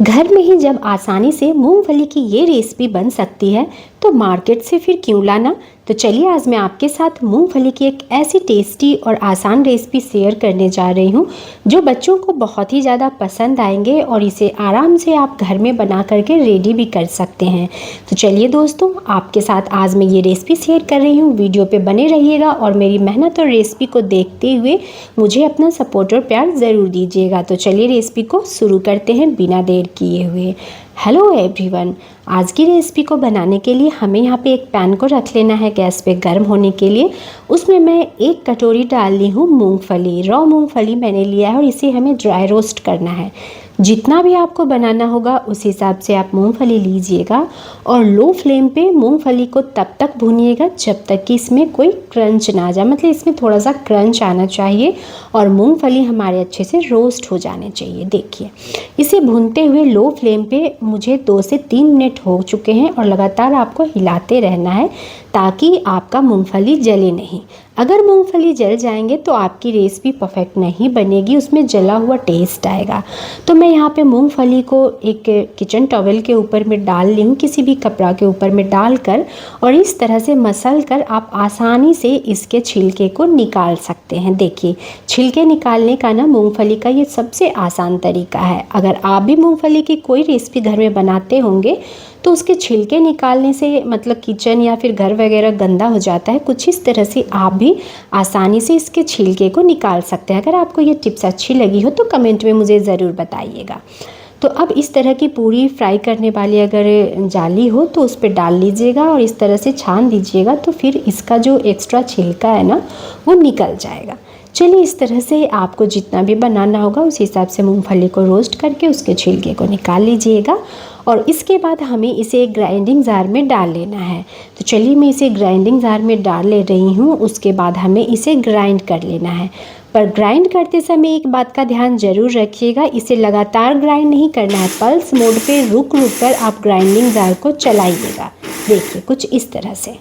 घर में ही जब आसानी से मूंगफली की ये रेसिपी बन सकती है तो मार्केट से फिर क्यों लाना। तो चलिए आज मैं आपके साथ मूंगफली की एक ऐसी टेस्टी और आसान रेसिपी शेयर करने जा रही हूँ जो बच्चों को बहुत ही ज़्यादा पसंद आएंगे और इसे आराम से आप घर में बना करके रेडी भी कर सकते हैं। तो चलिए दोस्तों, आपके साथ आज मैं ये रेसिपी शेयर कर रही हूँ। वीडियो पे बने रहिएगा और मेरी मेहनत और रेसिपी को देखते हुए मुझे अपना सपोर्ट और प्यार ज़रूर दीजिएगा। तो चलिए रेसिपी को शुरू करते हैं बिना देर किए हुए। हेलो एवरीवन, आज की रेसिपी को बनाने के लिए हमें यहाँ पे एक पैन को रख लेना है गैस पे गर्म होने के लिए। उसमें मैं 1 कटोरी डाल ली हूँ मूंगफली। रॉ मूंगफली मैंने लिया है और इसे हमें ड्राई रोस्ट करना है। जितना भी आपको बनाना होगा उस हिसाब से आप मूंगफली लीजिएगा और लो फ्लेम पे मूंगफली को तब तक भूनिएगा जब तक कि इसमें कोई क्रंच ना आ जाए, मतलब इसमें थोड़ा सा क्रंच आना चाहिए और मूंगफली हमारे अच्छे से रोस्ट हो जाने चाहिए। देखिए, इसे भूनते हुए लो फ्लेम पे मुझे 2 से 3 मिनट हो चुके हैं और लगातार आपको हिलाते रहना है ताकि आपका मूंगफली जले नहीं। अगर मूंगफली जल जाएंगे तो आपकी रेसिपी परफेक्ट नहीं बनेगी, उसमें जला हुआ टेस्ट आएगा। तो मैं यहाँ पे मूंगफली को एक किचन टॉवल के ऊपर में डाल ली हूँ, किसी भी कपड़ा के ऊपर में डालकर, और इस तरह से मसल कर आप आसानी से इसके छिलके को निकाल सकते हैं। देखिए, छिलके निकालने का ना मूंगफली का ये सबसे आसान तरीका है। अगर आप भी मूंगफली की कोई रेसिपी घर में बनाते होंगे तो उसके छिलके निकालने से मतलब किचन या फिर घर वगैरह गंदा हो जाता है। कुछ इस तरह से आप भी आसानी से इसके छिलके को निकाल सकते हैं। अगर आपको ये टिप्स अच्छी लगी हो तो कमेंट में मुझे ज़रूर बताइएगा। तो अब इस तरह की पूरी फ्राई करने वाली अगर जाली हो तो उस पर डाल लीजिएगा और इस तरह से छान दीजिएगा, तो फिर इसका जो एक्स्ट्रा छिलका है ना वो निकल जाएगा। चलिए, इस तरह से आपको जितना भी बनाना होगा उस हिसाब से मूंगफली को रोस्ट करके उसके छिलके को निकाल लीजिएगा और इसके बाद हमें इसे एक ग्राइंडिंग जार में डाल लेना है। तो चलिए मैं इसे ग्राइंडिंग जार में डाल ले रही हूँ। उसके बाद हमें इसे ग्राइंड कर लेना है। पर ग्राइंड करते समय एक बात का ध्यान ज़रूर रखिएगा, इसे लगातार ग्राइंड नहीं करना है। पल्स मोड पे रुक रुक कर आप ग्राइंडिंग जार को चलाइएगा। देखिए, कुछ इस तरह से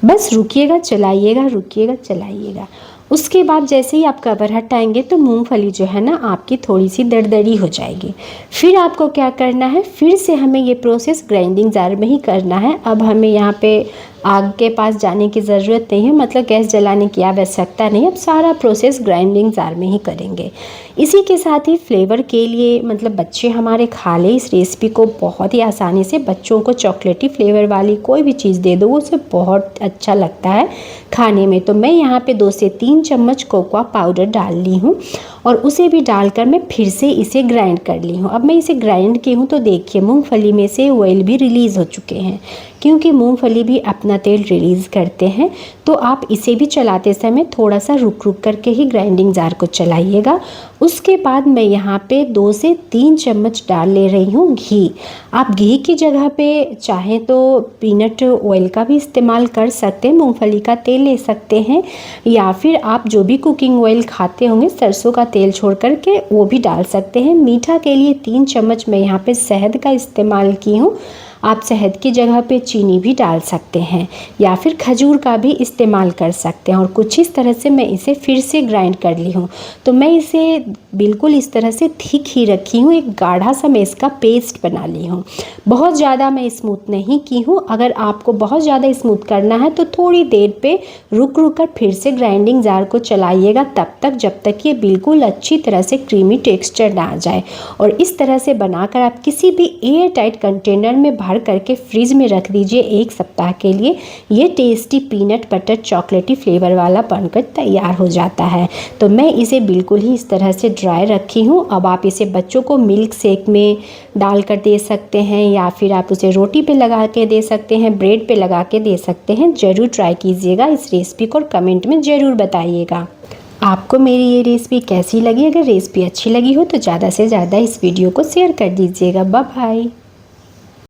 बस रुकिएगा, चलाइएगा, रुकिएगा, चलाइएगा। उसके बाद जैसे ही आप कवर हटाएंगे तो मूंगफली जो है ना आपकी थोड़ी सी दरदरी हो जाएगी। फिर आपको क्या करना है, फिर से हमें ये प्रोसेस ग्राइंडिंग जार में ही करना है। अब हमें यहाँ पे आग के पास जाने की ज़रूरत नहीं है, मतलब गैस जलाने की आवश्यकता नहीं। अब सारा प्रोसेस ग्राइंडिंग जार में ही करेंगे। इसी के साथ ही फ्लेवर के लिए, मतलब बच्चे हमारे खा ले इस रेसिपी को बहुत ही आसानी से। बच्चों को चॉकलेटी फ्लेवर वाली कोई भी चीज़ दे दो, उसे बहुत अच्छा लगता है खाने में। तो मैं यहाँ पे 2 से 3 चम्मच कोकोआ पाउडर डाल ली हूँ और उसे भी डालकर मैं फिर से इसे ग्राइंड कर ली हूँ। अब मैं इसे ग्राइंड की हूँ तो देखिए मूंगफली में से ऑयल भी रिलीज़ हो चुके हैं, क्योंकि मूंगफली भी अपना तेल रिलीज़ करते हैं। तो आप इसे भी चलाते समय थोड़ा सा रुक रुक करके ही ग्राइंडिंग जार को चलाइएगा। उसके बाद मैं यहाँ पे 2 से 3 चम्मच डाल ले रही हूँ घी। आप घी की जगह पे चाहें तो पीनट ऑयल का भी इस्तेमाल कर सकते हैं, मूंगफली का तेल ले सकते हैं, या फिर आप जो भी कुकिंग ऑयल खाते होंगे सरसों का तेल छोड़ करके वो भी डाल सकते हैं। मीठा के लिए 3 चम्मच मैं यहाँ पे शहद का इस्तेमाल की हूँ। आप शहद की जगह पे चीनी भी डाल सकते हैं या फिर खजूर का भी इस्तेमाल कर सकते हैं। और कुछ इस तरह से मैं इसे फिर से ग्राइंड कर ली हूँ। तो मैं इसे बिल्कुल इस तरह से थिक ही रखी हूँ, एक गाढ़ा सा मैं इसका पेस्ट बना ली हूँ। बहुत ज़्यादा मैं स्मूथ नहीं की हूँ। अगर आपको बहुत ज़्यादा स्मूथ करना है तो थोड़ी देर पे रुक रुक कर फिर से ग्राइंडिंग जार को चलाइएगा, तब तक जब तक ये बिल्कुल अच्छी तरह से क्रीमी टेक्सचर ना आ जाए। और इस तरह से बनाकर आप किसी भी एयर टाइट कंटेनर में भर करके फ्रिज में रख दीजिए 1 सप्ताह के लिए। ये टेस्टी पीनट बटर चॉकलेटी फ्लेवर वाला बनकर तैयार हो जाता है। तो मैं इसे बिल्कुल ही इस तरह से ड्राई रखी हूँ। अब आप इसे बच्चों को मिल्क शेक में डालकर दे सकते हैं या फिर आप उसे रोटी पे लगा के दे सकते हैं, ब्रेड पे लगा के दे सकते हैं। ज़रूर ट्राई कीजिएगा इस रेसिपी को और कमेंट में ज़रूर बताइएगा आपको मेरी ये रेसिपी कैसी लगी। अगर रेसिपी अच्छी लगी हो तो ज़्यादा से ज़्यादा इस वीडियो को शेयर कर दीजिएगा। Bye bye.